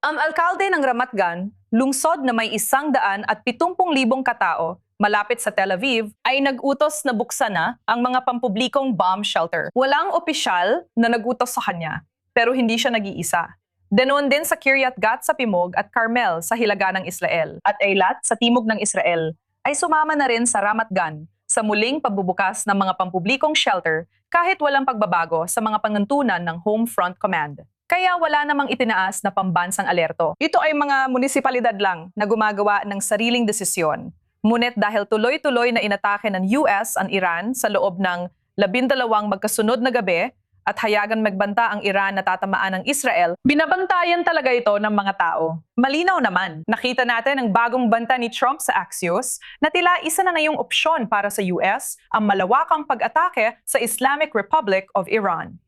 Ang alkalde ng Ramat Gan, lungsod na may 170,000 katao, malapit sa Tel Aviv, ay nag-utos na buksan na ang mga pampublikong bomb shelter. Walang opisyal na nag-utos sa kanya, pero hindi siya nag-iisa. Ganoon din sa Kiryat Gat sa Timog at Carmel sa hilaga ng Israel at Eilat sa timog ng Israel ay sumama na rin sa Ramat Gan sa muling pagbubukas ng mga pampublikong shelter kahit walang pagbabago sa mga pangantunan ng Home Front Command. Kaya wala namang itinaas na pambansang alerto. Ito ay mga munisipalidad lang na gumagawa ng sariling desisyon. Ngunit dahil tuloy-tuloy na inatake ng US ang Iran sa loob ng 12 magkasunod na gabi at hayagan magbanta ang Iran na tatamaan ng Israel, binabantayan talaga ito ng mga tao. Malinaw naman, nakita natin ang bagong banta ni Trump sa Axios na tila isa na ngayong opsyon para sa US ang malawakang pag-atake sa Islamic Republic of Iran.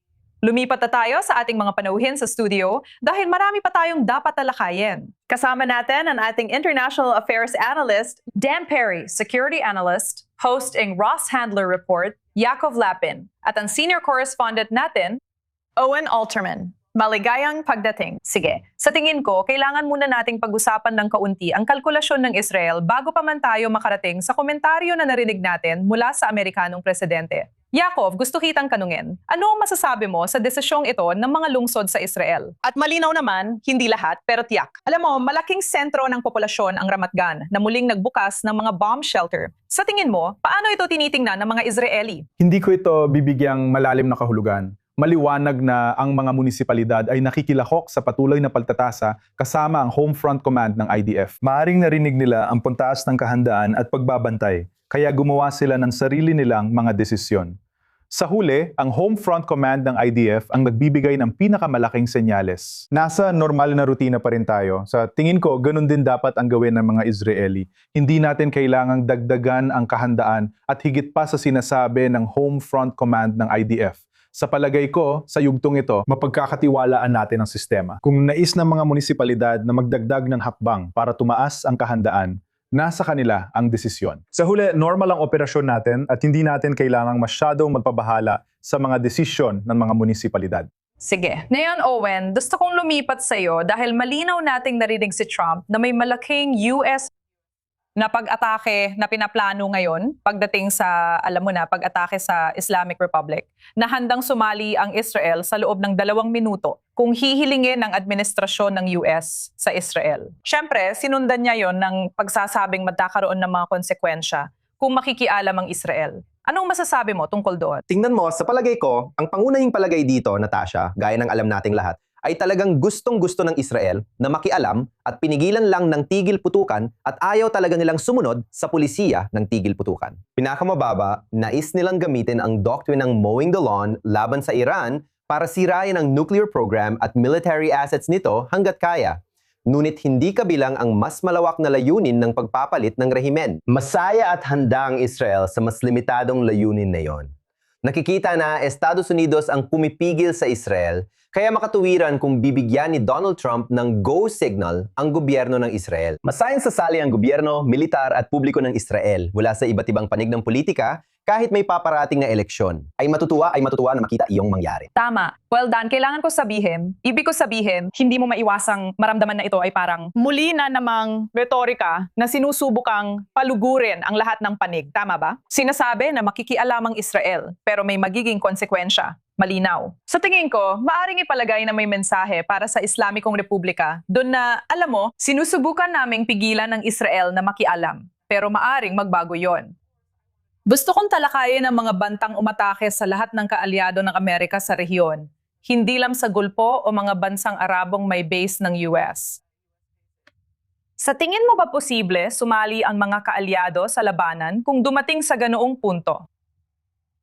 Lumipat na tayo sa ating mga panauhin sa studio dahil marami pa tayong dapat talakayin. Kasama natin ang ating International Affairs Analyst, Dan Perry, Security Analyst, hosting Ross Handler Report, Yakov Lapin, at ang Senior Correspondent natin, Owen Alterman. Maligayang pagdating. Sige, sa tingin ko, kailangan muna nating pag-usapan ng kaunti ang kalkulasyon ng Israel bago pa man tayo makarating sa komentaryo na narinig natin mula sa Amerikanong presidente. Yakov, gusto kitang kanungin. Ano ang masasabi mo sa desisyong ito ng mga lungsod sa Israel? At malinaw naman, hindi lahat, pero tiyak. Alam mo, malaking sentro ng populasyon ang Ramat Gan na muling nagbukas ng mga bomb shelter. Sa tingin mo, paano ito tinitingnan ng mga Israeli? Hindi ko ito bibigyang malalim na kahulugan. Maliwanag na ang mga munisipalidad ay nakikilahok sa patuloy na pagtatasa kasama ang Home Front Command ng IDF. Maaring narinig nila ang puntaas ng kahandaan at pagbabantay, kaya gumawa sila ng sarili nilang mga desisyon. Sa huli, ang Home Front Command ng IDF ang nagbibigay ng pinakamalaking senyales. Nasa normal na rutina pa rin tayo. Sa tingin ko, ganun din dapat ang gawin ng mga Israeli. Hindi natin kailangang dagdagan ang kahandaan at higit pa sa sinasabi ng Home Front Command ng IDF. Sa palagay ko, sa yugtong ito, mapagkakatiwalaan natin ang sistema. Kung nais ng mga munisipalidad na magdagdag ng hakbang para tumaas ang kahandaan, nasa kanila ang desisyon. Sa huli, normal ang operasyon natin at hindi natin kailangang masyadong magpabahala sa mga desisyon ng mga munisipalidad. Sige. Ngayon, Owen, gusto kong lumipat sa iyo dahil malinaw nating narinig si Trump na may malaking US na pag-atake na pinaplano ngayon pagdating sa, alam mo na, pag-atake sa Islamic Republic na handang sumali ang Israel sa loob ng 2 minuto kung hihilingin ng administrasyon ng US sa Israel. Siyempre, sinundan niya yon ng pagsasabing magkakaroon ng mga konsekwensya kung makikialam ang Israel. Anong masasabi mo tungkol doon? Tingnan mo, sa palagay ko, ang pangunahing palagay dito, Natasha, gaya ng alam nating lahat, ay talagang gustong-gusto ng Israel na makialam at pinigilan lang ng tigil putukan at ayaw talaga nilang sumunod sa pulisiya ng tigil putukan. Pinakamababa, nais nilang gamitin ang doctrine ng mowing the lawn laban sa Iran para sirain ang nuclear program at military assets nito hanggat kaya. Ngunit hindi kabilang ang mas malawak na layunin ng pagpapalit ng rehimen. Masaya at handa ang Israel sa mas limitadong layunin na yon. Nakikita na Estados Unidos ang pumipigil sa Israel, kaya makatuwiran kung bibigyan ni Donald Trump ng go signal ang gobyerno ng Israel. Masayang sasali ang gobyerno, militar at publiko ng Israel mula sa iba't ibang panig ng politika kahit may paparating na eleksyon. Ay matutuwa na makita iyong mangyari. Tama. Well done. Kailangan ko sabihin, ibig ko sabihin, hindi mo maiwasang maramdaman na ito ay parang muli na namang retorika na sinusubukang palugurin ang lahat ng panig. Tama ba? Sinasabi na makikialam ang Israel, pero may magiging konsekwensya. Malinaw. Sa tingin ko, maaring ipalagay na may mensahe para sa Islamikong Republika doon na, alam mo, sinusubukan naming pigilan ng Israel na makialam, pero maaring magbago yon. Gusto kong talakayin ang mga bantang umatake sa lahat ng kaalyado ng Amerika sa rehiyon, hindi lang sa Gulpo o mga bansang Arabong may base ng US. Sa tingin mo ba posible sumali ang mga kaalyado sa labanan kung dumating sa ganoong punto?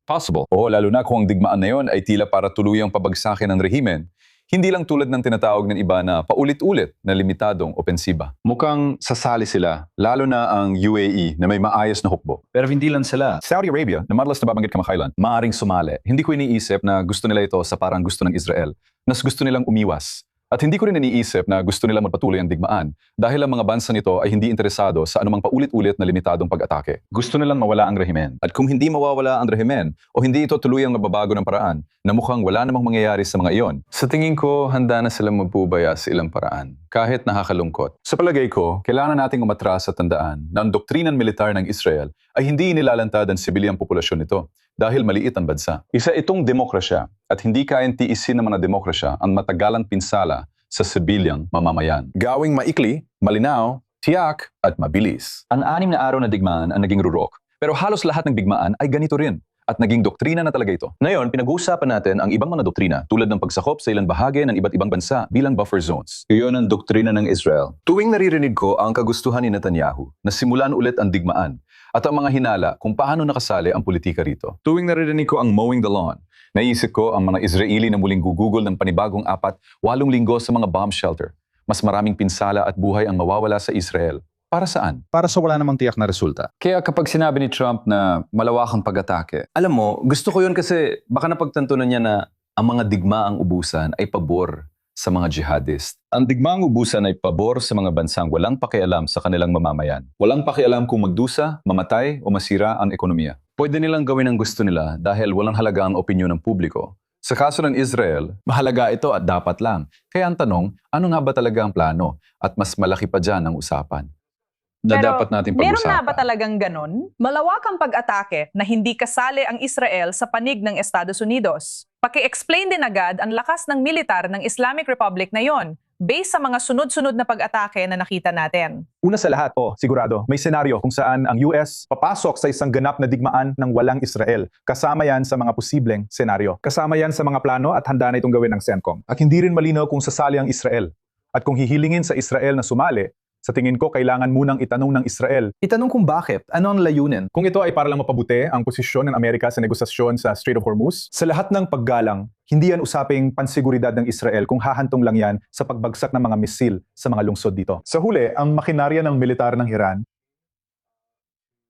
Possible. Oo, lalo na kung ang digmaan na yon ay tila para tuluyang pabagsakin ng rehimen. Hindi lang tulad ng tinatawag ng iba na paulit-ulit na limitadong opensiba. Mukhang sasali sila, lalo na ang UAE na may maayos na hukbo. Pero hindi lang sila. Saudi Arabia, na madalas nababanggit kamakailan, maaaring sumali. Hindi ko iniisip na gusto nila ito sa parang gusto ng Israel. Mas gusto nilang umiwas. At hindi ko rin iniisip na gusto nila magpatuloy ang digmaan dahil ang mga bansa nito ay hindi interesado sa anumang paulit-ulit na limitadong pag-atake. Gusto nilang mawala ang rehimen. At kung hindi mawawala ang rehimen o hindi ito tuluyang mababago ng paraan na mukhang wala namang mangyayari sa mga iyon, sa tingin ko handa na silang magpubaya sa ilang paraan, kahit nakakalungkot. Sa palagay ko, kailangan nating umatras at tandaan na ang doktrinang militar ng Israel ay hindi inilalantad ang sibilyang populasyon nito dahil maliit ang bansa. Isa itong demokrasya at hindi kayang tiisin ng mga demokrasya ang matagalang pinsala sa sibilyang mamamayan. Gawing maikli, malinaw, tiyak at mabilis. Ang 6 na araw na digmaan ang naging rurok, pero halos lahat ng digmaan ay ganito rin at naging doktrina na talaga ito. Ngayon, pinag-uusapan natin ang ibang mga doktrina tulad ng pagsakop sa ilang bahagi ng iba't ibang bansa bilang buffer zones. Iyon ang doktrina ng Israel. Tuwing naririnig ko ang kagustuhan ni Netanyahu na simulan ulit ang digmaan at ang mga hinala kung paano nakasali ang politika rito. Tuwing naririnig ko ang mowing the lawn, naisip ko ang mga Israeli na muling gugugol ng panibagong 8-8 linggo sa mga bomb shelter. Mas maraming pinsala at buhay ang mawawala sa Israel. Para saan? Para sa wala namang tiyak na resulta. Kaya kapag sinabi ni Trump na malawakang pag-atake, alam mo, gusto ko yun kasi baka napagtantunan niya na ang mga digmaang ubusan ay pabor sa mga jihadist. Ang digmaang ubusan ay pabor sa mga bansang walang pakialam sa kanilang mamamayan. Walang pakialam kung magdusa, mamatay o masira ang ekonomiya. Pwede nilang gawin ang gusto nila dahil walang halaga ang opinyon ng publiko. Sa kaso ng Israel, mahalaga ito at dapat lang. Kaya ang tanong, ano nga ba talaga ang plano? At mas malaki pa dyan ang usapan na Pero dapat natin meron pag-usapan. nga ba talagang ganon? Malawakang pag-atake na hindi kasali ang Israel sa panig ng Estados Unidos. Paki-explain din agad ang lakas ng militar ng Islamic Republic na yon, based sa mga sunod-sunod na pag-atake na nakita natin. Una sa lahat, sigurado, may senaryo kung saan ang US papasok sa isang ganap na digmaan ng walang Israel. Kasama yan sa mga posibleng senaryo. Kasama yan sa mga plano at handa na itong gawin ng CENTCOM. At hindi rin malinaw kung sasali ang Israel. At kung hihilingin sa Israel na sumali, sa tingin ko, kailangan munang itanong ng Israel. Itanong kung bakit, ano ang layunin? Kung ito ay para lang mapabuti ang posisyon ng Amerika sa negosasyon sa Strait of Hormuz, sa lahat ng paggalang, hindi yan usaping pansiguridad ng Israel kung hahantong lang yan sa pagbagsak ng mga misil sa mga lungsod dito. Sa huli, ang makinarya ng militar ng Iran,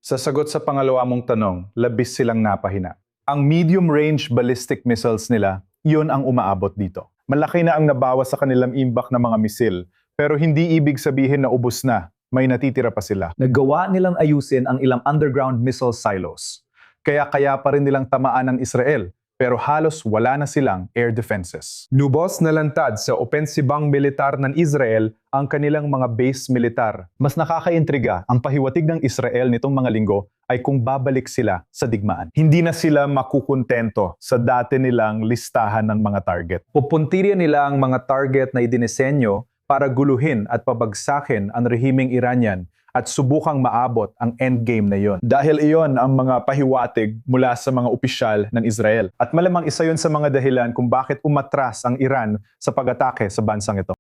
sa sagot sa pangalawa mong tanong, labis silang napahina. Ang medium-range ballistic missiles nila, yun ang umaabot dito. Malaki na ang nabawas sa kanilang imbak ng mga misil, pero hindi ibig sabihin na ubos na, may natitira pa sila. Nagawa nilang ayusin ang ilang underground missile silos. Kaya pa rin nilang tamaan ng Israel, pero halos wala na silang air defenses. Lubos na lantad sa opensibang militar ng Israel ang kanilang mga base militar. Mas nakakaintriga ang pahiwatig ng Israel nitong mga linggo ay kung babalik sila sa digmaan. Hindi na sila makukontento sa dati nilang listahan ng mga target. Pupuntirya nila ang mga target na idinisenyo para guluhin at pabagsakin ang rehimeng Iranian at subukang maabot ang endgame na iyon. Dahil iyon ang mga pahiwatig mula sa mga opisyal ng Israel. At malamang isa yon sa mga dahilan kung bakit umatras ang Iran sa pag-atake sa bansang ito.